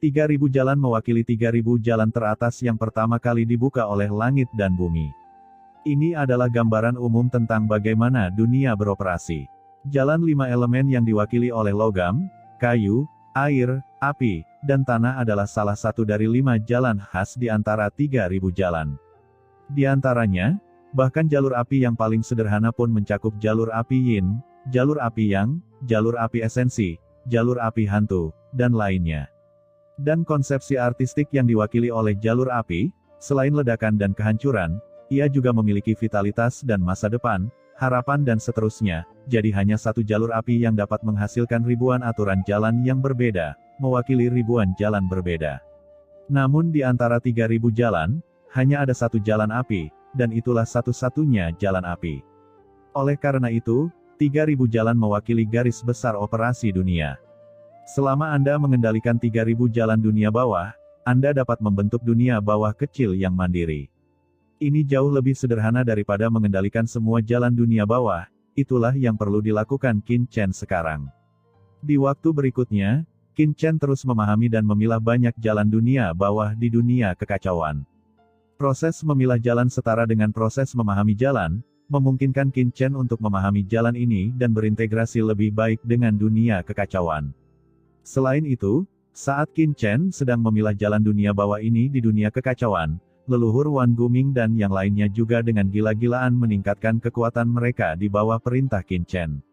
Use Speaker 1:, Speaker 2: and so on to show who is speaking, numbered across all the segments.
Speaker 1: 3.000 jalan mewakili 3.000 jalan teratas yang pertama kali dibuka oleh langit dan bumi. Ini adalah gambaran umum tentang bagaimana dunia beroperasi. Jalan 5 elemen yang diwakili oleh logam, kayu, air, api, dan tanah adalah salah satu dari 5 jalan khas di antara 3.000 jalan. Di antaranya, bahkan jalur api yang paling sederhana pun mencakup jalur api yin, jalur api yang, jalur api esensi, jalur api hantu, dan lainnya. Dan konsepsi artistik yang diwakili oleh jalur api, selain ledakan dan kehancuran, ia juga memiliki vitalitas dan masa depan, harapan dan seterusnya, jadi hanya satu jalur api yang dapat menghasilkan ribuan aturan jalan yang berbeda, mewakili ribuan jalan berbeda. Namun di antara 3.000 jalan, hanya ada satu jalan api, dan itulah satu-satunya jalan api. Oleh karena itu, 3.000 jalan mewakili garis besar operasi dunia. Selama Anda mengendalikan 3.000 jalan dunia bawah, Anda dapat membentuk dunia bawah kecil yang mandiri. Ini jauh lebih sederhana daripada mengendalikan semua jalan dunia bawah, itulah yang perlu dilakukan Qin Chen sekarang. Di waktu berikutnya, Qin Chen terus memahami dan memilah banyak jalan dunia bawah di dunia kekacauan. Proses memilah jalan setara dengan proses memahami jalan, memungkinkan Qin Chen untuk memahami jalan ini dan berintegrasi lebih baik dengan dunia kekacauan. Selain itu, saat Qin Chen sedang memilah jalan dunia bawah ini di dunia kekacauan, leluhur Wan Guming dan yang lainnya juga dengan gila-gilaan meningkatkan kekuatan mereka di bawah perintah Qin Chen.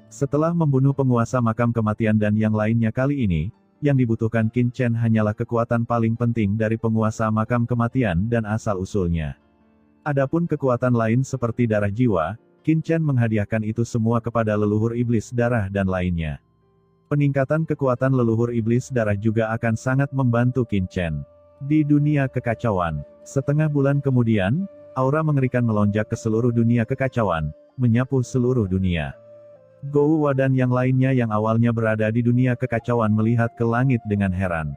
Speaker 1: Setelah membunuh penguasa makam kematian dan yang lainnya kali ini, yang dibutuhkan Qin Chen hanyalah kekuatan paling penting dari penguasa makam kematian dan asal-usulnya. Adapun kekuatan lain seperti darah jiwa, Qin Chen menghadiahkan itu semua kepada leluhur iblis darah dan lainnya. Peningkatan kekuatan leluhur iblis darah juga akan sangat membantu Qin Chen. Di dunia kekacauan, setengah bulan kemudian, aura mengerikan melonjak ke seluruh dunia kekacauan, menyapu seluruh dunia. Gou Wa dan yang lainnya yang awalnya berada di dunia kekacauan melihat ke langit dengan heran.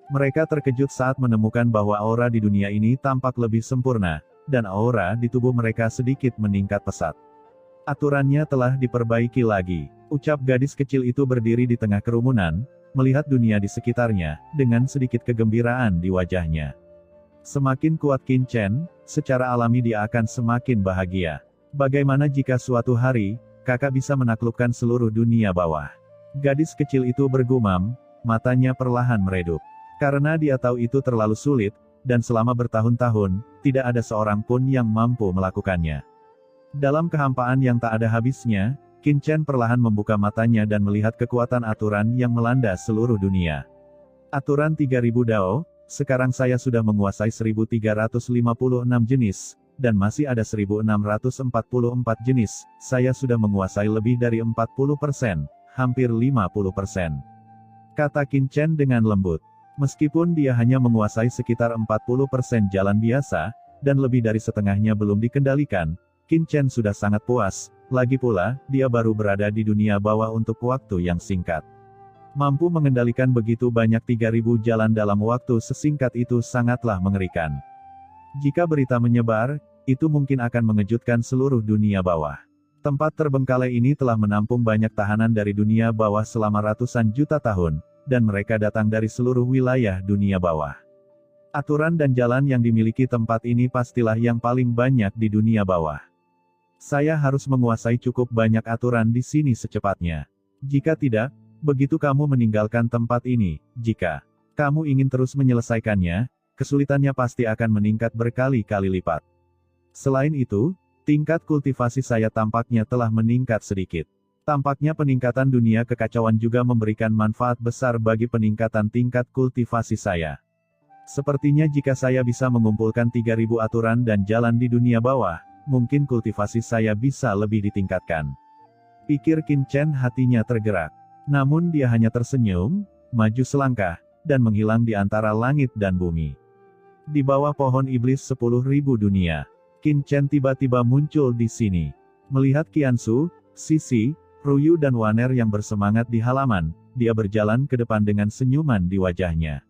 Speaker 1: Mereka terkejut saat menemukan bahwa aura di dunia ini tampak lebih sempurna, dan aura di tubuh mereka sedikit meningkat pesat. Aturannya telah diperbaiki lagi, ucap gadis kecil itu berdiri di tengah kerumunan, melihat dunia di sekitarnya, dengan sedikit kegembiraan di wajahnya. Semakin kuat Qin Chen, secara alami dia akan semakin bahagia. Bagaimana jika suatu hari, kakak bisa menaklukkan seluruh dunia bawah? Gadis kecil itu bergumam, matanya perlahan meredup. Karena dia tahu itu terlalu sulit, dan selama bertahun-tahun, tidak ada seorang pun yang mampu melakukannya. Dalam kehampaan yang tak ada habisnya, Qin Chen perlahan membuka matanya dan melihat kekuatan aturan yang melanda seluruh dunia. Aturan 3.000 Dao, sekarang saya sudah menguasai 1.356 jenis, dan masih ada 1.644 jenis, saya sudah menguasai lebih dari 40%, hampir 50%. Kata Qin Chen dengan lembut. Meskipun dia hanya menguasai sekitar 40% jalan biasa, dan lebih dari setengahnya belum dikendalikan, Qin Chen sudah sangat puas. Lagi pula, dia baru berada di dunia bawah untuk waktu yang singkat. Mampu mengendalikan begitu banyak 3.000 jalan dalam waktu sesingkat itu sangatlah mengerikan. Jika berita menyebar, itu mungkin akan mengejutkan seluruh dunia bawah. Tempat terbengkalai ini telah menampung banyak tahanan dari dunia bawah selama ratusan juta tahun, dan mereka datang dari seluruh wilayah dunia bawah. Aturan dan jalan yang dimiliki tempat ini pastilah yang paling banyak di dunia bawah. Saya harus menguasai cukup banyak aturan di sini secepatnya. Jika tidak, begitu kamu meninggalkan tempat ini, jika kamu ingin terus menyelesaikannya, kesulitannya pasti akan meningkat berkali-kali lipat. Selain itu, tingkat kultivasi saya tampaknya telah meningkat sedikit. Tampaknya peningkatan dunia kekacauan juga memberikan manfaat besar bagi peningkatan tingkat kultivasi saya. Sepertinya jika saya bisa mengumpulkan 3.000 aturan dan jalan di dunia bawah, mungkin kultivasi saya bisa lebih ditingkatkan. Pikir Qin Chen, hatinya tergerak. Namun dia hanya tersenyum, maju selangkah, dan menghilang di antara langit dan bumi. Di bawah pohon iblis 10.000 dunia, Qin Chen tiba-tiba muncul di sini. Melihat Qiansu, Sisi, Ruyu dan Waner yang bersemangat di halaman, dia berjalan ke depan dengan senyuman di wajahnya.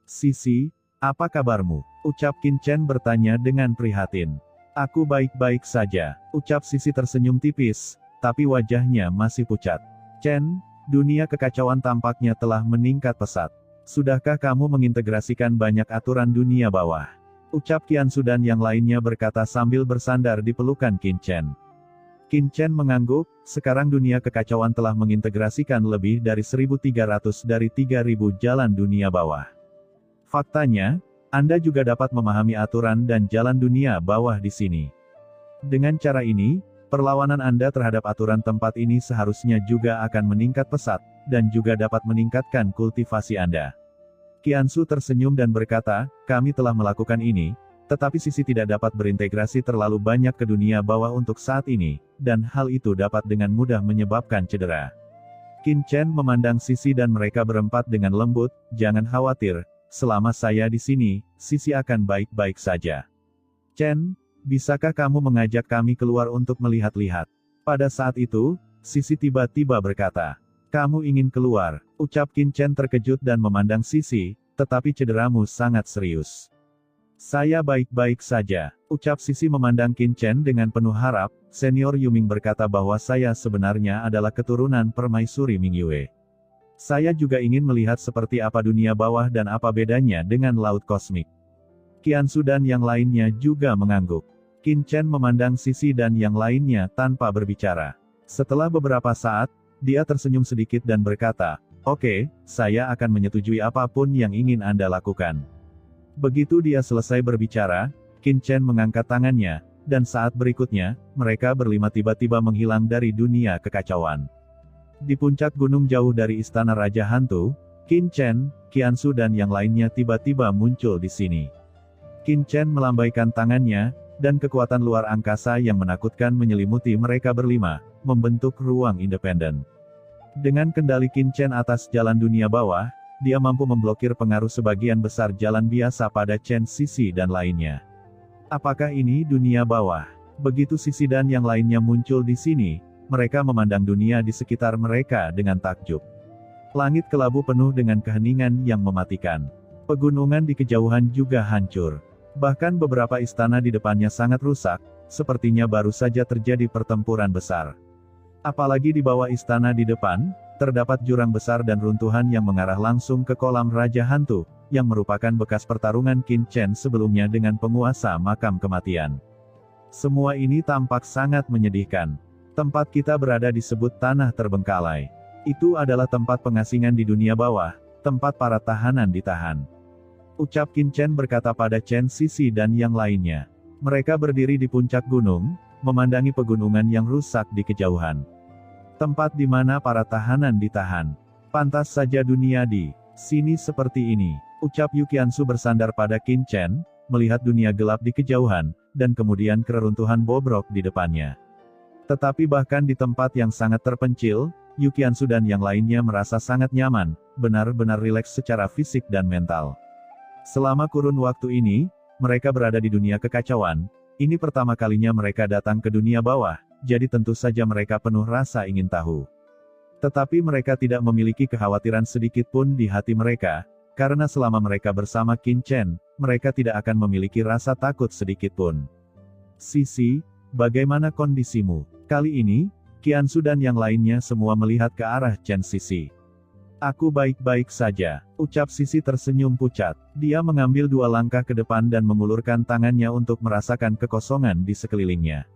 Speaker 1: Sisi, apa kabarmu? Ucap Qin Chen bertanya dengan prihatin. Aku baik-baik saja, ucap Sisi tersenyum tipis, tapi wajahnya masih pucat. Chen, dunia kekacauan tampaknya telah meningkat pesat. Sudahkah kamu mengintegrasikan banyak aturan dunia bawah? Ucap Qiansu dan yang lainnya berkata sambil bersandar di pelukan Qin Chen. Qin Chen mengangguk, sekarang dunia kekacauan telah mengintegrasikan lebih dari 1.300 dari 3.000 jalan dunia bawah. Faktanya, Anda juga dapat memahami aturan dan jalan dunia bawah di sini. Dengan cara ini, perlawanan Anda terhadap aturan tempat ini seharusnya juga akan meningkat pesat, dan juga dapat meningkatkan kultivasi Anda. Qiansu tersenyum dan berkata, kami telah melakukan ini, tetapi sisi tidak dapat berintegrasi terlalu banyak ke dunia bawah untuk saat ini, dan hal itu dapat dengan mudah menyebabkan cedera. Qin Chen memandang Sisi dan mereka berempat dengan lembut, jangan khawatir, selama saya di sini, Sisi akan baik-baik saja. Chen, bisakah kamu mengajak kami keluar untuk melihat-lihat? Pada saat itu, Sisi tiba-tiba berkata, kamu ingin keluar, ucap Qin Chen terkejut dan memandang Sisi, tetapi cederamu sangat serius. Saya baik-baik saja, ucap Sisi memandang Qin Chen dengan penuh harap. Senior Yuming berkata bahwa saya sebenarnya adalah keturunan permaisuri Mingyue. Saya juga ingin melihat seperti apa dunia bawah dan apa bedanya dengan laut kosmik. Qiansu dan yang lainnya juga mengangguk. Qin Chen memandang Sisi dan yang lainnya tanpa berbicara. Setelah beberapa saat, dia tersenyum sedikit dan berkata, oke, saya akan menyetujui apapun yang ingin Anda lakukan. Begitu dia selesai berbicara, Qin Chen mengangkat tangannya, dan saat berikutnya, mereka berlima tiba-tiba menghilang dari dunia kekacauan. Di puncak gunung jauh dari istana Raja Hantu, Qin Chen, Qiansu dan yang lainnya tiba-tiba muncul di sini. Qin Chen melambaikan tangannya, dan kekuatan luar angkasa yang menakutkan menyelimuti mereka berlima, membentuk ruang independen. Dengan kendali Qin Chen atas jalan dunia bawah, dia mampu memblokir pengaruh sebagian besar jalan biasa pada Chen Sisi dan lainnya. Apakah ini dunia bawah? Begitu Sisi dan yang lainnya muncul di sini, mereka memandang dunia di sekitar mereka dengan takjub. Langit kelabu penuh dengan keheningan yang mematikan. Pegunungan di kejauhan juga hancur. Bahkan beberapa istana di depannya sangat rusak, sepertinya baru saja terjadi pertempuran besar. Apalagi di bawah istana di depan, terdapat jurang besar dan runtuhan yang mengarah langsung ke kolam Raja Hantu, yang merupakan bekas pertarungan Qin Chen sebelumnya dengan penguasa makam kematian. Semua ini tampak sangat menyedihkan. Tempat kita berada disebut tanah terbengkalai. Itu adalah tempat pengasingan di dunia bawah, tempat para tahanan ditahan. Ucap Qin Chen berkata pada Chen Sisi dan yang lainnya. Mereka berdiri di puncak gunung, memandangi pegunungan yang rusak di kejauhan. Tempat di mana para tahanan ditahan. Pantas saja dunia di sini seperti ini, ucap Yu Qiansu bersandar pada Qin Chen, melihat dunia gelap di kejauhan, dan kemudian keruntuhan bobrok di depannya. Tetapi bahkan di tempat yang sangat terpencil, Yu Qiansu dan yang lainnya merasa sangat nyaman, benar-benar rileks secara fisik dan mental. Selama kurun waktu ini, mereka berada di dunia kekacauan. Ini pertama kalinya mereka datang ke dunia bawah, jadi tentu saja mereka penuh rasa ingin tahu. Tetapi mereka tidak memiliki kekhawatiran sedikit pun di hati mereka, karena selama mereka bersama Qin Chen, mereka tidak akan memiliki rasa takut sedikit pun. Sisi, bagaimana kondisimu? Kali ini, Qiansu dan yang lainnya semua melihat ke arah Chen Sisi. Aku baik-baik saja, ucap Sisi tersenyum pucat. Dia mengambil 2 langkah ke depan dan mengulurkan tangannya untuk merasakan kekosongan di sekelilingnya.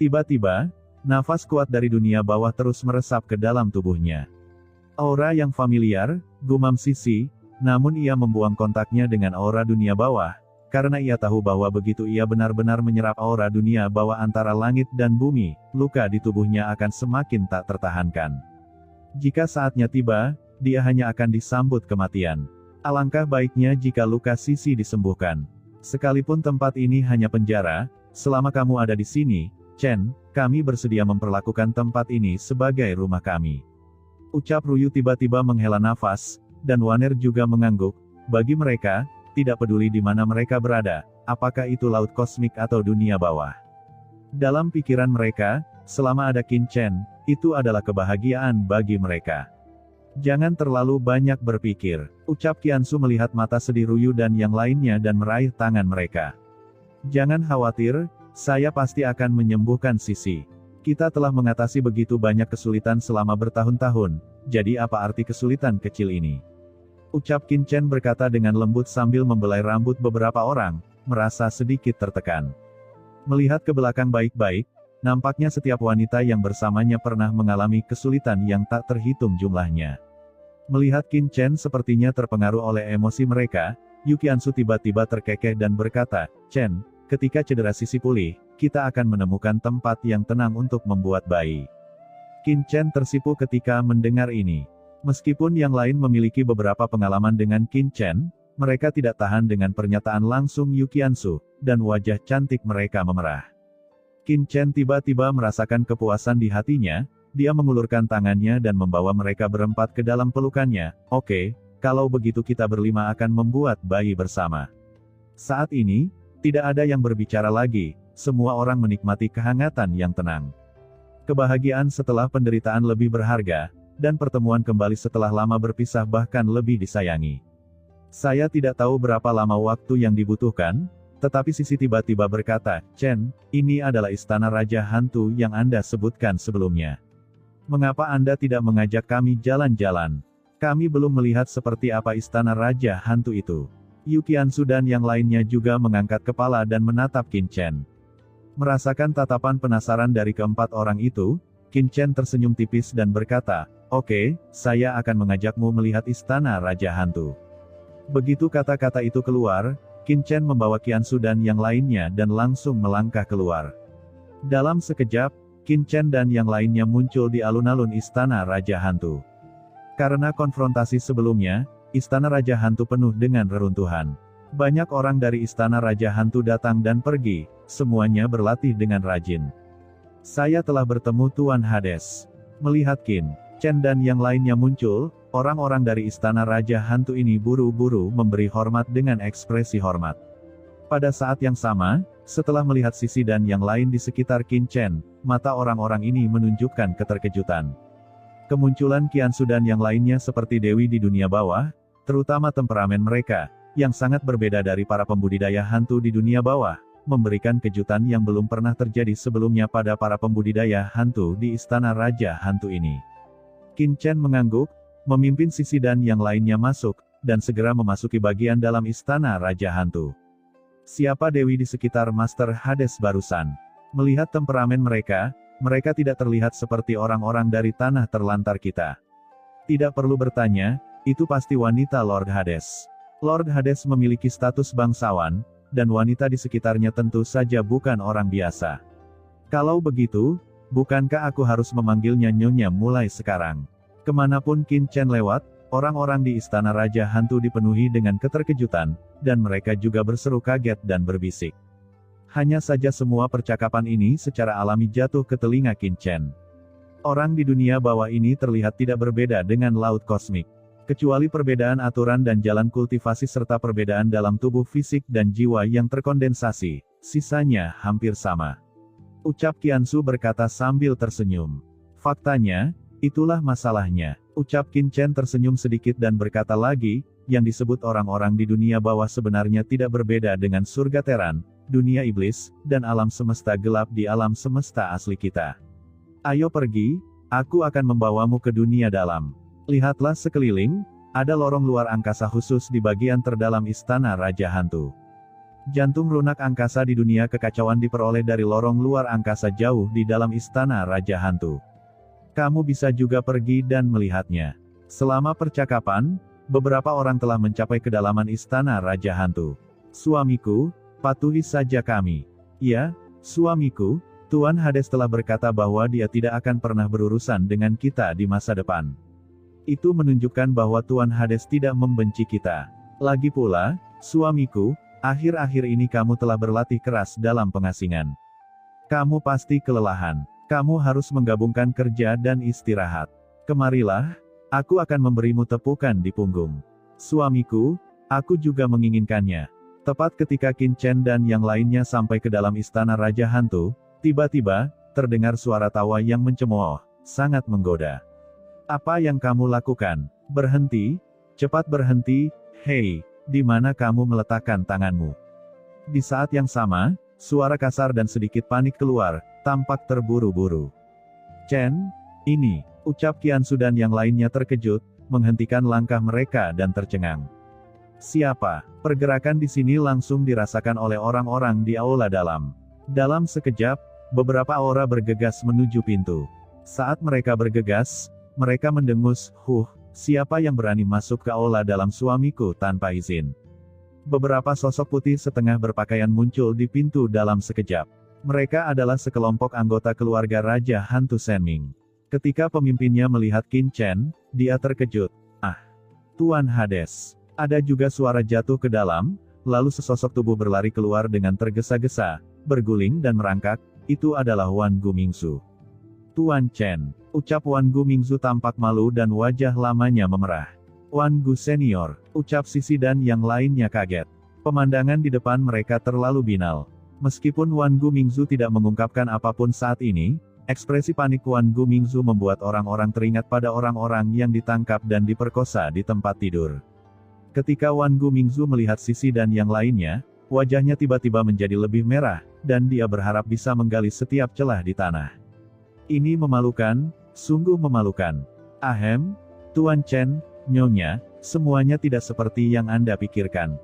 Speaker 1: Tiba-tiba, nafas kuat dari dunia bawah terus meresap ke dalam tubuhnya. Aura yang familiar, gumam Sisi, namun ia membuang kontaknya dengan aura dunia bawah, karena ia tahu bahwa begitu ia benar-benar menyerap aura dunia bawah antara langit dan bumi, luka di tubuhnya akan semakin tak tertahankan. Jika saatnya tiba, dia hanya akan disambut kematian. Alangkah baiknya jika luka Sisi disembuhkan. Sekalipun tempat ini hanya penjara, selama kamu ada di sini, Chen, kami bersedia memperlakukan tempat ini sebagai rumah kami. Ucap Ruyu tiba-tiba menghela nafas, dan Waner juga mengangguk. Bagi mereka, tidak peduli di mana mereka berada, apakah itu laut kosmik atau dunia bawah. Dalam pikiran mereka, selama ada Qin Chen, itu adalah kebahagiaan bagi mereka. Jangan terlalu banyak berpikir, ucap Qiansu melihat mata sedih Ruyu dan yang lainnya dan meraih tangan mereka. Jangan khawatir, saya pasti akan menyembuhkan Sisi. Kita telah mengatasi begitu banyak kesulitan selama bertahun-tahun, jadi apa arti kesulitan kecil ini? Ucap Qin Chen berkata dengan lembut sambil membelai rambut beberapa orang, merasa sedikit tertekan. Melihat ke belakang baik-baik, nampaknya setiap wanita yang bersamanya pernah mengalami kesulitan yang tak terhitung jumlahnya. Melihat Qin Chen sepertinya terpengaruh oleh emosi mereka, Yu Qiansu tiba-tiba terkekeh dan berkata, "Chen, ketika cedera sisi pulih, kita akan menemukan tempat yang tenang untuk membuat bayi." Qin Chen tersipu ketika mendengar ini. Meskipun yang lain memiliki beberapa pengalaman dengan Qin Chen, mereka tidak tahan dengan pernyataan langsung Yu Qiansu, dan wajah cantik mereka memerah. Qin Chen tiba-tiba merasakan kepuasan di hatinya, dia mengulurkan tangannya dan membawa mereka berempat ke dalam pelukannya. "Oke, kalau begitu kita berlima akan membuat bayi bersama." Saat ini, tidak ada yang berbicara lagi, semua orang menikmati kehangatan yang tenang. Kebahagiaan setelah penderitaan lebih berharga, dan pertemuan kembali setelah lama berpisah bahkan lebih disayangi. Saya tidak tahu berapa lama waktu yang dibutuhkan, tetapi Sisi tiba-tiba berkata, "Chen, ini adalah istana Raja Hantu yang Anda sebutkan sebelumnya. Mengapa Anda tidak mengajak kami jalan-jalan? Kami belum melihat seperti apa istana Raja Hantu itu." Yu Qiansu dan yang lainnya juga mengangkat kepala dan menatap Qin Chen. Merasakan tatapan penasaran dari keempat orang itu, Qin Chen tersenyum tipis dan berkata, "Oke, saya akan mengajakmu melihat istana Raja Hantu." Begitu kata-kata itu keluar, Qin Chen membawa Qiansu dan yang lainnya dan langsung melangkah keluar. Dalam sekejap, Qin Chen dan yang lainnya muncul di alun-alun istana Raja Hantu. Karena konfrontasi sebelumnya, istana Raja Hantu penuh dengan reruntuhan. Banyak orang dari istana Raja Hantu datang dan pergi, semuanya berlatih dengan rajin. "Saya telah bertemu Tuan Hades." Melihat Qin Chen dan yang lainnya muncul, orang-orang dari istana Raja Hantu ini buru-buru memberi hormat dengan ekspresi hormat. Pada saat yang sama, setelah melihat Sisi dan yang lain di sekitar Qin Chen, mata orang-orang ini menunjukkan keterkejutan. Kemunculan Qiansu dan yang lainnya seperti dewi di dunia bawah, terutama temperamen mereka, yang sangat berbeda dari para pembudidaya hantu di dunia bawah, memberikan kejutan yang belum pernah terjadi sebelumnya pada para pembudidaya hantu di istana Raja Hantu ini. Qin Chen mengangguk, memimpin Sisi dan yang lainnya masuk, dan segera memasuki bagian dalam istana Raja Hantu. Siapa dewi di sekitar Master Hades barusan? Melihat temperamen mereka, mereka tidak terlihat seperti orang-orang dari tanah terlantar kita. Tidak perlu bertanya, itu pasti wanita Lord Hades. Lord Hades memiliki status bangsawan, dan wanita di sekitarnya tentu saja bukan orang biasa. Kalau begitu, bukankah aku harus memanggilnya Nyonya mulai sekarang? Kemanapun Qin Chen lewat, orang-orang di istana Raja Hantu dipenuhi dengan keterkejutan, dan mereka juga berseru kaget dan berbisik. Hanya saja semua percakapan ini secara alami jatuh ke telinga Qin Chen. Orang di dunia bawah ini terlihat tidak berbeda dengan laut kosmik. Kecuali perbedaan aturan dan jalan kultivasi serta perbedaan dalam tubuh fisik dan jiwa yang terkondensasi, sisanya hampir sama. Ucap Qiansu berkata sambil tersenyum. Faktanya, itulah masalahnya. Ucap Qin Chen tersenyum sedikit dan berkata lagi, yang disebut orang-orang di dunia bawah sebenarnya tidak berbeda dengan surga teran, dunia iblis, dan alam semesta gelap di alam semesta asli kita. Ayo pergi, aku akan membawamu ke dunia dalam. Lihatlah sekeliling, ada lorong luar angkasa khusus di bagian terdalam istana Raja Hantu. Jantung lunak angkasa di dunia kekacauan diperoleh dari lorong luar angkasa jauh di dalam istana Raja Hantu. Kamu bisa juga pergi dan melihatnya. Selama percakapan, beberapa orang telah mencapai kedalaman istana Raja Hantu. Suamiku, patuhi saja kami. Ya, suamiku, Tuan Hades telah berkata bahwa dia tidak akan pernah berurusan dengan kita di masa depan. Itu menunjukkan bahwa Tuan Hades tidak membenci kita. Lagi pula, suamiku, akhir-akhir ini kamu telah berlatih keras dalam pengasingan. Kamu pasti kelelahan. Kamu harus menggabungkan kerja dan istirahat. Kemarilah, aku akan memberimu tepukan di punggung. Suamiku, aku juga menginginkannya. Tepat ketika Qin Chen dan yang lainnya sampai ke dalam istana Raja Hantu, tiba-tiba, terdengar suara tawa yang mencemooh, sangat menggoda. Apa yang kamu lakukan? Berhenti, cepat berhenti, hei, di mana kamu meletakkan tanganmu? Di saat yang sama, suara kasar dan sedikit panik keluar, tampak terburu-buru. Chen, ini, ucap Qiansu dan yang lainnya terkejut, menghentikan langkah mereka dan tercengang. Siapa? Pergerakan di sini langsung dirasakan oleh orang-orang di aula dalam. Dalam sekejap, beberapa aura bergegas menuju pintu. Saat mereka bergegas, mereka mendengus, siapa yang berani masuk ke aula dalam suamiku tanpa izin? Beberapa sosok putih setengah berpakaian muncul di pintu dalam sekejap. Mereka adalah sekelompok anggota keluarga Raja Hantu Senming. Ketika pemimpinnya melihat Qin Chen, dia terkejut. Tuan Hades. Ada juga suara jatuh ke dalam, lalu sesosok tubuh berlari keluar dengan tergesa-gesa, berguling dan merangkak. Itu adalah Wan Gumingzu. Tuan Chen. Ucap Wan Gumingzu tampak malu dan wajah lamanya memerah. Wan Gu senior, ucap Sisi dan yang lainnya kaget. Pemandangan di depan mereka terlalu binal. Meskipun Wan Gumingzu tidak mengungkapkan apapun saat ini, ekspresi panik Wan Gumingzu membuat orang-orang teringat pada orang-orang yang ditangkap dan diperkosa di tempat tidur. Ketika Wan Gumingzu melihat Sisi dan yang lainnya, wajahnya tiba-tiba menjadi lebih merah, dan dia berharap bisa menggali setiap celah di tanah. Ini memalukan, sungguh memalukan. Tuan Chen, Nyonya, semuanya tidak seperti yang Anda pikirkan.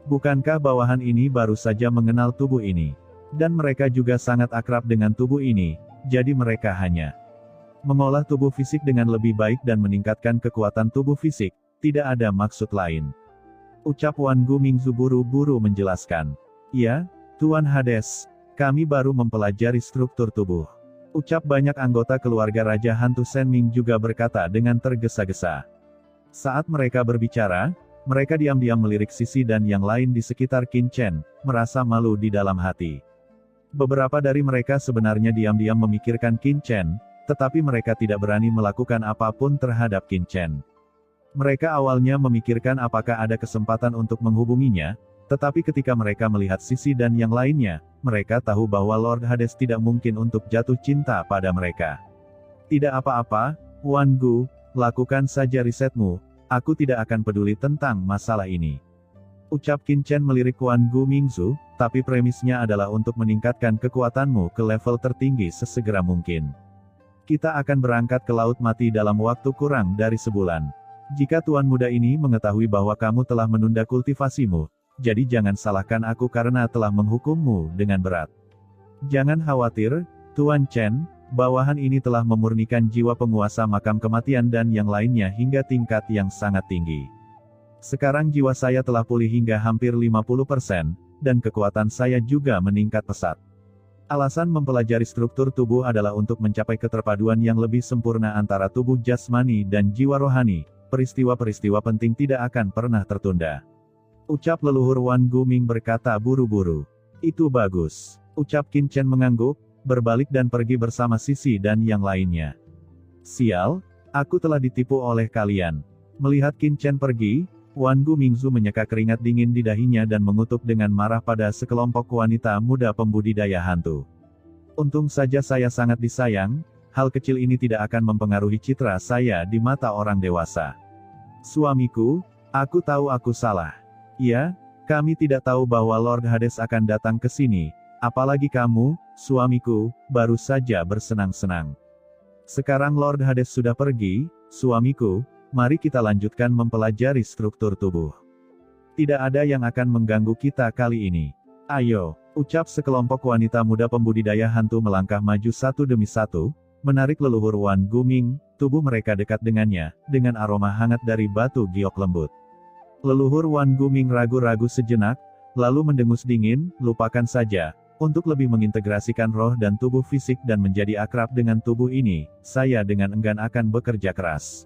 Speaker 1: Bukankah bawahan ini baru saja mengenal tubuh ini? Dan mereka juga sangat akrab dengan tubuh ini, jadi mereka hanya mengolah tubuh fisik dengan lebih baik dan meningkatkan kekuatan tubuh fisik, tidak ada maksud lain. Ucap Wan Gumingzu buru-buru menjelaskan. Ya, Tuan Hades, kami baru mempelajari struktur tubuh. Ucap banyak anggota keluarga Raja Hantu Senming juga berkata dengan tergesa-gesa. Saat mereka berbicara, mereka diam-diam melirik Sisi dan yang lain di sekitar Qin Chen, merasa malu di dalam hati. Beberapa dari mereka sebenarnya diam-diam memikirkan Qin Chen, tetapi mereka tidak berani melakukan apapun terhadap Qin Chen. Mereka awalnya memikirkan apakah ada kesempatan untuk menghubunginya, tetapi ketika mereka melihat Sisi dan yang lainnya, mereka tahu bahwa Lord Hades tidak mungkin untuk jatuh cinta pada mereka. Tidak apa-apa, Wan Gu. Lakukan saja risetmu, aku tidak akan peduli tentang masalah ini. Ucap Qin Chen melirik Wan Gumingzu, tapi premisnya adalah untuk meningkatkan kekuatanmu ke level tertinggi sesegera mungkin. Kita akan berangkat ke Laut Mati dalam waktu kurang dari sebulan. Jika tuan muda ini mengetahui bahwa kamu telah menunda kultivasimu, jadi jangan salahkan aku karena telah menghukummu dengan berat. Jangan khawatir, Tuan Chen. Bawahan ini telah memurnikan jiwa penguasa makam kematian dan yang lainnya hingga tingkat yang sangat tinggi. Sekarang jiwa saya telah pulih hingga hampir 50%, dan kekuatan saya juga meningkat pesat. Alasan mempelajari struktur tubuh adalah untuk mencapai keterpaduan yang lebih sempurna antara tubuh jasmani dan jiwa rohani. Peristiwa-peristiwa penting tidak akan pernah tertunda. Ucap leluhur Wan Guming berkata buru-buru. Itu bagus. Ucap Qin Chen mengangguk, berbalik dan pergi bersama Sisi dan yang lainnya. Sial, aku telah ditipu oleh kalian. Melihat Qin Chen pergi, Wan Gumingzu menyeka keringat dingin di dahinya dan mengutuk dengan marah pada sekelompok wanita muda pembudidaya hantu. Untung saja saya sangat disayang, hal kecil ini tidak akan mempengaruhi citra saya di mata orang dewasa. Suamiku, aku tahu aku salah. Ya, kami tidak tahu bahwa Lord Hades akan datang ke sini. Apalagi kamu, suamiku, baru saja bersenang-senang. Sekarang Lord Hades sudah pergi, suamiku, mari kita lanjutkan mempelajari struktur tubuh. Tidak ada yang akan mengganggu kita kali ini. Ayo, ucap sekelompok wanita muda pembudidaya hantu melangkah maju satu demi satu, menarik leluhur Wan Guming, tubuh mereka dekat dengannya, dengan aroma hangat dari batu giok lembut. Leluhur Wan Guming ragu-ragu sejenak, lalu mendengus dingin, lupakan saja. Untuk lebih mengintegrasikan roh dan tubuh fisik dan menjadi akrab dengan tubuh ini, saya dengan enggan akan bekerja keras.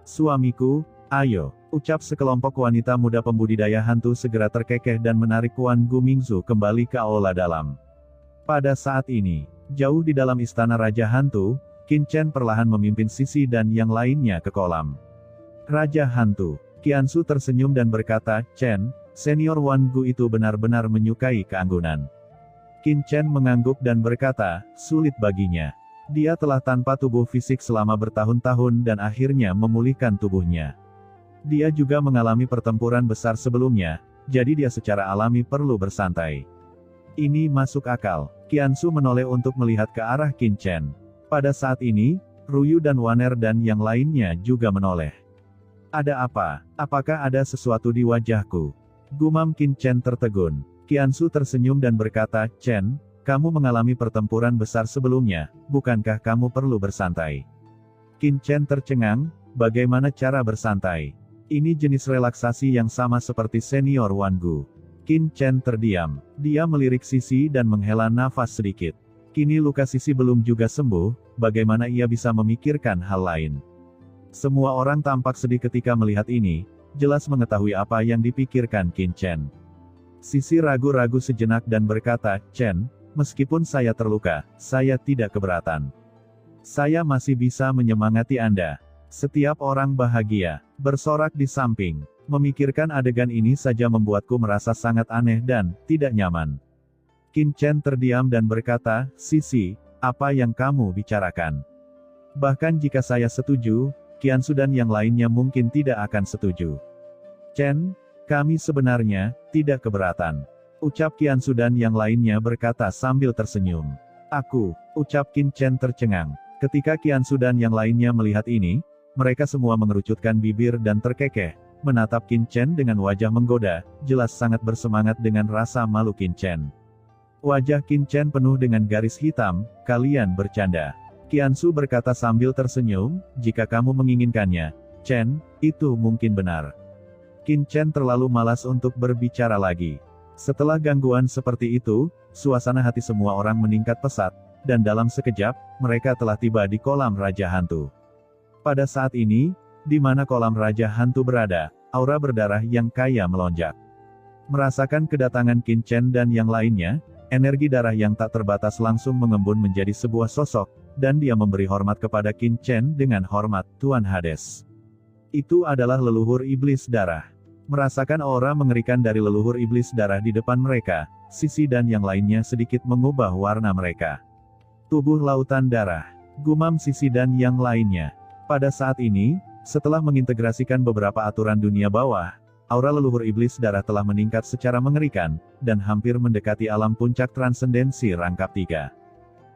Speaker 1: Suamiku, ayo, ucap sekelompok wanita muda pembudidaya hantu segera terkekeh dan menarik Wan Gumingzu kembali ke aula dalam. Pada saat ini, jauh di dalam istana Raja Hantu, Qin Chen perlahan memimpin Sisi dan yang lainnya ke kolam. Raja Hantu, Qiansu tersenyum dan berkata, Chen, senior Wan Gu itu benar-benar menyukai keanggunan. Qin Chen mengangguk dan berkata, sulit baginya. Dia telah tanpa tubuh fisik selama bertahun-tahun dan akhirnya memulihkan tubuhnya. Dia juga mengalami pertempuran besar sebelumnya, jadi dia secara alami perlu bersantai. Ini masuk akal. Qiansu menoleh untuk melihat ke arah Qin Chen. Pada saat ini, Ruyu dan Waner dan yang lainnya juga menoleh. Ada apa? Apakah ada sesuatu di wajahku? Gumam Qin Chen tertegun. Qiansu tersenyum dan berkata, Chen, kamu mengalami pertempuran besar sebelumnya, bukankah kamu perlu bersantai? Qin Chen tercengang, bagaimana cara bersantai? Ini jenis relaksasi yang sama seperti senior Wan Gu. Qin Chen terdiam. Dia melirik Sisi dan menghela nafas sedikit. Kini luka Sisi belum juga sembuh, bagaimana ia bisa memikirkan hal lain? Semua orang tampak sedih ketika melihat ini, jelas mengetahui apa yang dipikirkan Qin Chen. Sisi ragu-ragu sejenak dan berkata, Chen, meskipun saya terluka, saya tidak keberatan. Saya masih bisa menyemangati Anda. Setiap orang bahagia. Bersorak di samping. Memikirkan adegan ini saja membuatku merasa sangat aneh dan tidak nyaman. Qin Chen terdiam dan berkata, Sisi, apa yang kamu bicarakan? Bahkan jika saya setuju, Qiansu dan yang lainnya mungkin tidak akan setuju. Chen, kami sebenarnya tidak keberatan. Ucap Qiansu dan yang lainnya berkata sambil tersenyum. Ucap Qin Chen tercengang. Ketika Qiansu dan yang lainnya melihat ini, mereka semua mengerucutkan bibir dan terkekeh, menatap Qin Chen dengan wajah menggoda, jelas sangat bersemangat dengan rasa malu Qin Chen. Wajah Qin Chen penuh dengan garis hitam, kalian bercanda. Qiansu berkata sambil tersenyum, jika kamu menginginkannya, Chen, itu mungkin benar. Qin Chen terlalu malas untuk berbicara lagi. Setelah gangguan seperti itu, suasana hati semua orang meningkat pesat, dan dalam sekejap, mereka telah tiba di kolam Raja Hantu. Pada saat ini, di mana kolam Raja Hantu berada, aura berdarah yang kaya melonjak. Merasakan kedatangan Qin Chen dan yang lainnya, energi darah yang tak terbatas langsung mengembun menjadi sebuah sosok, dan dia memberi hormat kepada Qin Chen dengan hormat, Tuan Hades. Itu adalah leluhur iblis darah. Merasakan aura mengerikan dari leluhur iblis darah di depan mereka, Sisi dan yang lainnya sedikit mengubah warna mereka. Tubuh lautan darah. Gumam Sisi dan yang lainnya. Pada saat ini, setelah mengintegrasikan beberapa aturan dunia bawah, aura leluhur iblis darah telah meningkat secara mengerikan, dan hampir mendekati alam puncak transendensi rangkap 3.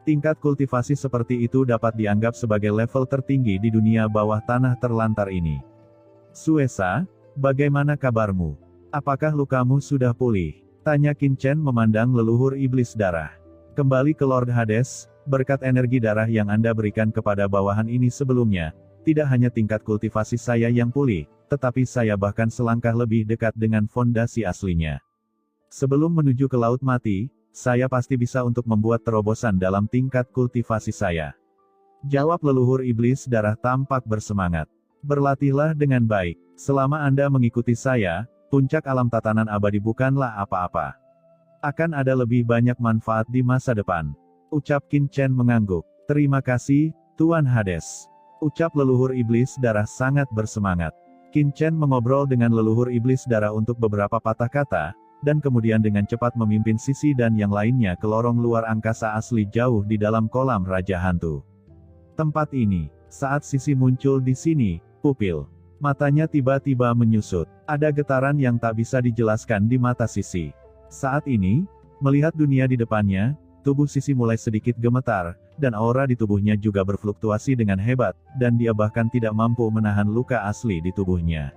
Speaker 1: Tingkat kultivasi seperti itu dapat dianggap sebagai level tertinggi di dunia bawah tanah terlantar ini. Suesa, bagaimana kabarmu? Apakah lukamu sudah pulih? Tanya Qin Chen memandang leluhur iblis darah. Kembali ke Lord Hades, berkat energi darah yang Anda berikan kepada bawahan ini sebelumnya, tidak hanya tingkat kultivasi saya yang pulih, tetapi saya bahkan selangkah lebih dekat dengan fondasi aslinya. Sebelum menuju ke Laut Mati, saya pasti bisa untuk membuat terobosan dalam tingkat kultivasi saya. Jawab leluhur iblis darah tampak bersemangat. Berlatihlah dengan baik. Selama Anda mengikuti saya, puncak alam tatanan abadi bukanlah apa-apa. Akan ada lebih banyak manfaat di masa depan. Ucap Qin Chen mengangguk. Terima kasih, Tuan Hades. Ucap leluhur iblis darah sangat bersemangat. Qin Chen mengobrol dengan leluhur iblis darah untuk beberapa patah kata, dan kemudian dengan cepat memimpin Sisi dan yang lainnya ke lorong luar angkasa asli jauh di dalam kolam Raja Hantu. Tempat ini, saat Sisi muncul di sini, pupil matanya tiba-tiba menyusut. Ada getaran yang tak bisa dijelaskan di mata Sisi. Saat ini, melihat dunia di depannya, tubuh Sisi mulai sedikit gemetar, dan aura di tubuhnya juga berfluktuasi dengan hebat, dan dia bahkan tidak mampu menahan luka asli di tubuhnya.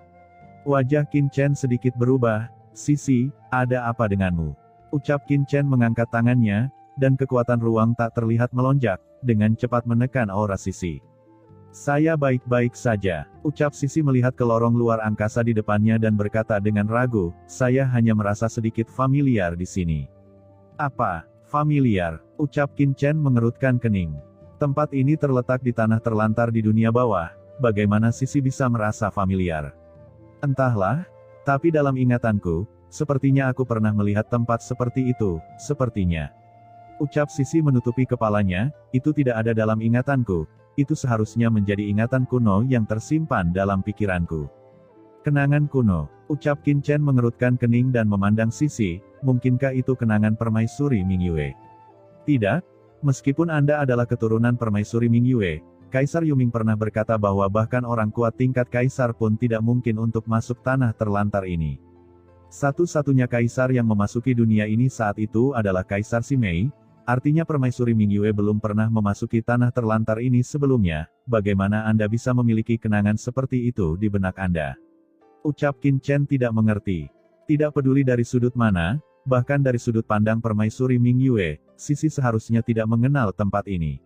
Speaker 1: Wajah Qin Chen sedikit berubah. Sisi, ada apa denganmu? Ucap Qin Chen mengangkat tangannya, dan kekuatan ruang tak terlihat melonjak, dengan cepat menekan aura Sisi. Saya baik-baik saja, ucap Sisi melihat ke lorong luar angkasa di depannya dan berkata dengan ragu, saya hanya merasa sedikit familiar di sini. Apa? Familiar, ucap Qin Chen mengerutkan kening. Tempat ini terletak di tanah terlantar di dunia bawah, bagaimana Sisi bisa merasa familiar? Entahlah, tapi dalam ingatanku, sepertinya aku pernah melihat tempat seperti itu, sepertinya. Ucap Sisi menutupi kepalanya, itu tidak ada dalam ingatanku, itu seharusnya menjadi ingatan kuno yang tersimpan dalam pikiranku. Kenangan kuno, ucap Qin Chen mengerutkan kening dan memandang Sisi, mungkinkah itu kenangan permaisuri Mingyue? Tidak, meskipun Anda adalah keturunan permaisuri Mingyue, Kaisar Yuming pernah berkata bahwa bahkan orang kuat tingkat kaisar pun tidak mungkin untuk masuk tanah terlantar ini. Satu-satunya kaisar yang memasuki dunia ini saat itu adalah Kaisar Simei, Artinya permaisuri Mingyue belum pernah memasuki tanah terlantar ini sebelumnya, bagaimana Anda bisa memiliki kenangan seperti itu di benak Anda? Ucap Qin Chen tidak mengerti. Tidak peduli dari sudut mana, bahkan dari sudut pandang permaisuri Mingyue, Sisi seharusnya tidak mengenal tempat ini.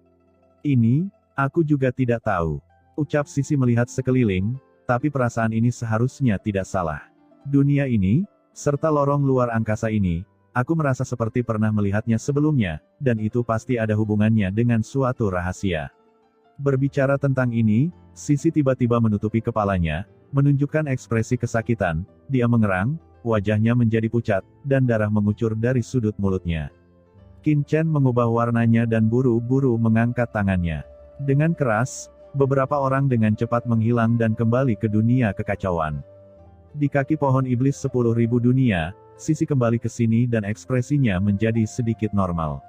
Speaker 1: Ini, aku juga tidak tahu. Ucap Sisi melihat sekeliling, tapi perasaan ini seharusnya tidak salah. Dunia ini, serta lorong luar angkasa ini, aku merasa seperti pernah melihatnya sebelumnya, dan itu pasti ada hubungannya dengan suatu rahasia. Berbicara tentang ini, Sisi tiba-tiba menutupi kepalanya, menunjukkan ekspresi kesakitan, dia mengerang, wajahnya menjadi pucat, dan darah mengucur dari sudut mulutnya. Qin Chen mengubah warnanya dan buru-buru mengangkat tangannya. Dengan keras, beberapa orang dengan cepat menghilang dan kembali ke dunia kekacauan. Di kaki pohon iblis 10.000 dunia, Sisi kembali ke sini dan ekspresinya menjadi sedikit normal.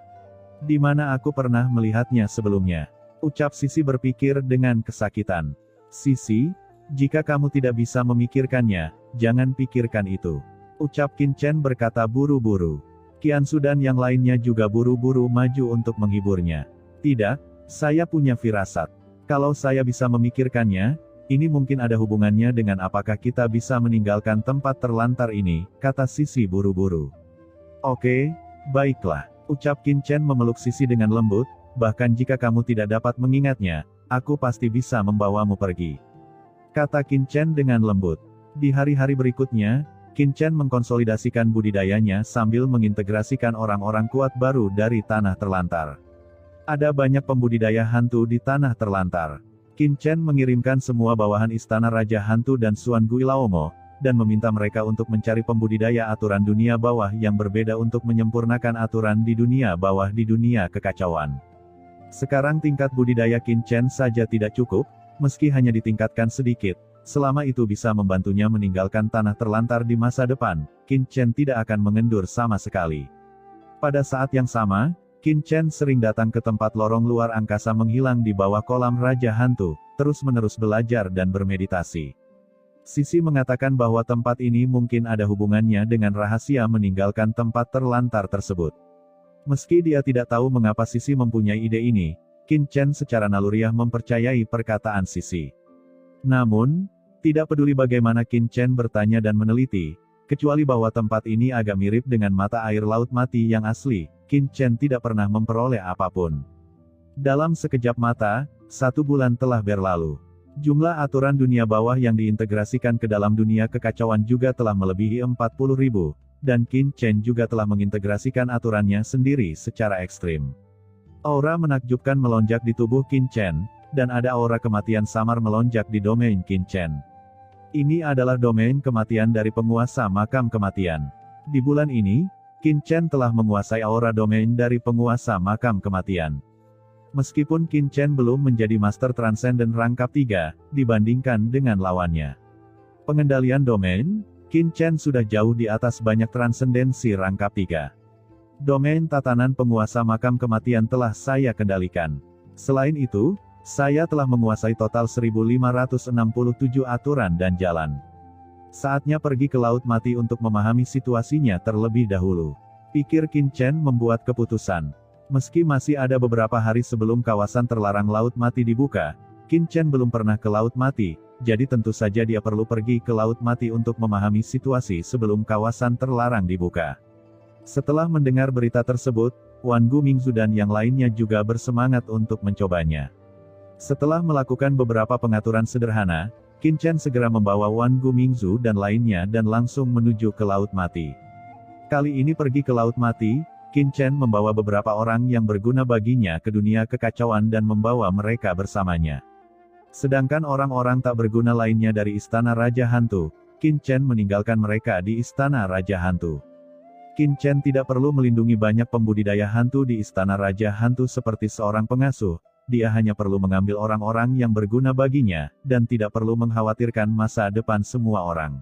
Speaker 1: Di mana aku pernah melihatnya sebelumnya? Ucap Sisi berpikir dengan kesakitan. Sisi, jika kamu tidak bisa memikirkannya, jangan pikirkan itu. Ucap Qin Chen berkata buru-buru. Qiansu dan yang lainnya juga buru-buru maju untuk menghiburnya. Tidak, saya punya firasat. Kalau saya bisa memikirkannya, ini mungkin ada hubungannya dengan apakah kita bisa meninggalkan tempat terlantar ini, kata Sisi buru-buru. Oke, baiklah. Ucap Qin Chen memeluk Sisi dengan lembut, bahkan jika kamu tidak dapat mengingatnya, aku pasti bisa membawamu pergi. Kata Qin Chen dengan lembut. Di hari-hari berikutnya, Qin Chen mengkonsolidasikan budidayanya sambil mengintegrasikan orang-orang kuat baru dari tanah terlantar. Ada banyak pembudidaya hantu di tanah terlantar. Qin Chen mengirimkan semua bawahan istana Raja Hantu dan Suan Gui Laomo, dan meminta mereka untuk mencari pembudidaya aturan dunia bawah yang berbeda untuk menyempurnakan aturan di dunia bawah di dunia kekacauan. Sekarang tingkat budidaya Qin Chen saja tidak cukup, meski hanya ditingkatkan sedikit, selama itu bisa membantunya meninggalkan tanah terlantar di masa depan, Qin Chen tidak akan mengendur sama sekali. Pada saat yang sama, Qin Chen sering datang ke tempat lorong luar angkasa menghilang di bawah kolam Raja Hantu, terus-menerus belajar dan bermeditasi. Sisi mengatakan bahwa tempat ini mungkin ada hubungannya dengan rahasia meninggalkan tempat terlantar tersebut. Meski dia tidak tahu mengapa Sisi mempunyai ide ini, Qin Chen secara naluriah mempercayai perkataan Sisi. Namun, tidak peduli bagaimana Qin Chen bertanya dan meneliti, kecuali bahwa tempat ini agak mirip dengan mata air laut mati yang asli, Qin Chen tidak pernah memperoleh apapun. Dalam sekejap mata, 1 bulan telah berlalu. Jumlah aturan dunia bawah yang diintegrasikan ke dalam dunia kekacauan juga telah melebihi 40.000, dan Qin Chen juga telah mengintegrasikan aturannya sendiri secara ekstrim. Aura menakjubkan melonjak di tubuh Qin Chen, dan ada aura kematian samar melonjak di domain Qin Chen. Ini adalah domain kematian dari penguasa makam kematian. Di bulan ini, Qin Chen telah menguasai aura domain dari penguasa makam kematian. Meskipun Qin Chen belum menjadi Master Transcendent rangkap 3, dibandingkan dengan lawannya. Pengendalian domain, Qin Chen sudah jauh di atas banyak transendensi rangkap 3. Domain tatanan penguasa makam kematian telah saya kendalikan. Selain itu, saya telah menguasai total 1567 aturan dan jalan. Saatnya pergi ke Laut Mati untuk memahami situasinya terlebih dahulu. Pikir Qin Chen membuat keputusan. Meski masih ada beberapa hari sebelum kawasan terlarang Laut Mati dibuka, Qin Chen belum pernah ke Laut Mati, jadi tentu saja dia perlu pergi ke Laut Mati untuk memahami situasi sebelum kawasan terlarang dibuka. Setelah mendengar berita tersebut, Wan Gu Mingzu dan yang lainnya juga bersemangat untuk mencobanya. Setelah melakukan beberapa pengaturan sederhana, Qin Chen segera membawa Wan Gu Mingzu dan lainnya dan langsung menuju ke Laut Mati. Kali ini pergi ke Laut Mati, Qin Chen membawa beberapa orang yang berguna baginya ke dunia kekacauan dan membawa mereka bersamanya. Sedangkan orang-orang tak berguna lainnya dari Istana Raja Hantu, Qin Chen meninggalkan mereka di Istana Raja Hantu. Qin Chen tidak perlu melindungi banyak pembudidaya hantu di Istana Raja Hantu seperti seorang pengasuh. Dia hanya perlu mengambil orang-orang yang berguna baginya, dan tidak perlu mengkhawatirkan masa depan semua orang.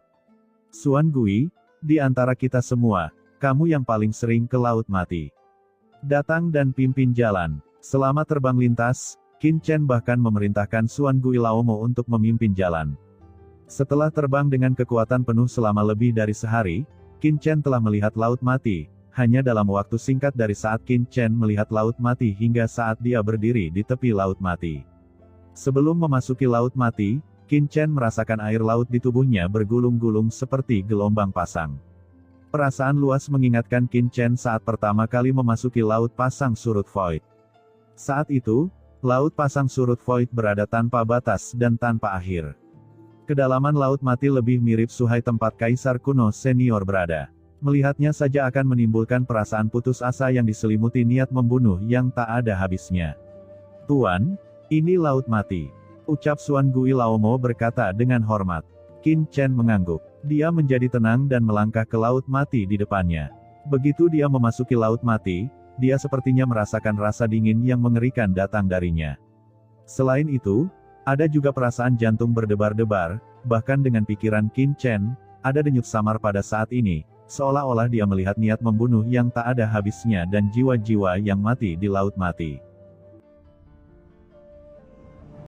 Speaker 1: Suan Gui, di antara kita semua, kamu yang paling sering ke Laut Mati. Datang dan pimpin jalan. Selama terbang lintas, Qin Chen bahkan memerintahkan Suan Gui Laomo untuk memimpin jalan. Setelah terbang dengan kekuatan penuh selama lebih dari sehari, Qin Chen telah melihat Laut Mati, hanya dalam waktu singkat dari saat Qin Chen melihat laut mati hingga saat dia berdiri di tepi laut mati. Sebelum memasuki laut mati, Qin Chen merasakan air laut di tubuhnya bergulung-gulung seperti gelombang pasang. Perasaan luas mengingatkan Qin Chen saat pertama kali memasuki laut pasang surut void. Saat itu, laut pasang surut void berada tanpa batas dan tanpa akhir. Kedalaman laut mati lebih mirip Suhai tempat kaisar kuno senior berada. Melihatnya saja akan menimbulkan perasaan putus asa yang diselimuti niat membunuh yang tak ada habisnya. "Tuan, ini laut mati," ucap Xuan Gui Laomo berkata dengan hormat. Qin Chen mengangguk. Dia menjadi tenang dan melangkah ke laut mati di depannya. Begitu dia memasuki laut mati, dia sepertinya merasakan rasa dingin yang mengerikan datang darinya. Selain itu, ada juga perasaan jantung berdebar-debar, bahkan dengan pikiran Qin Chen, ada denyut samar pada saat ini. Seolah-olah dia melihat niat membunuh yang tak ada habisnya dan jiwa-jiwa yang mati di laut mati.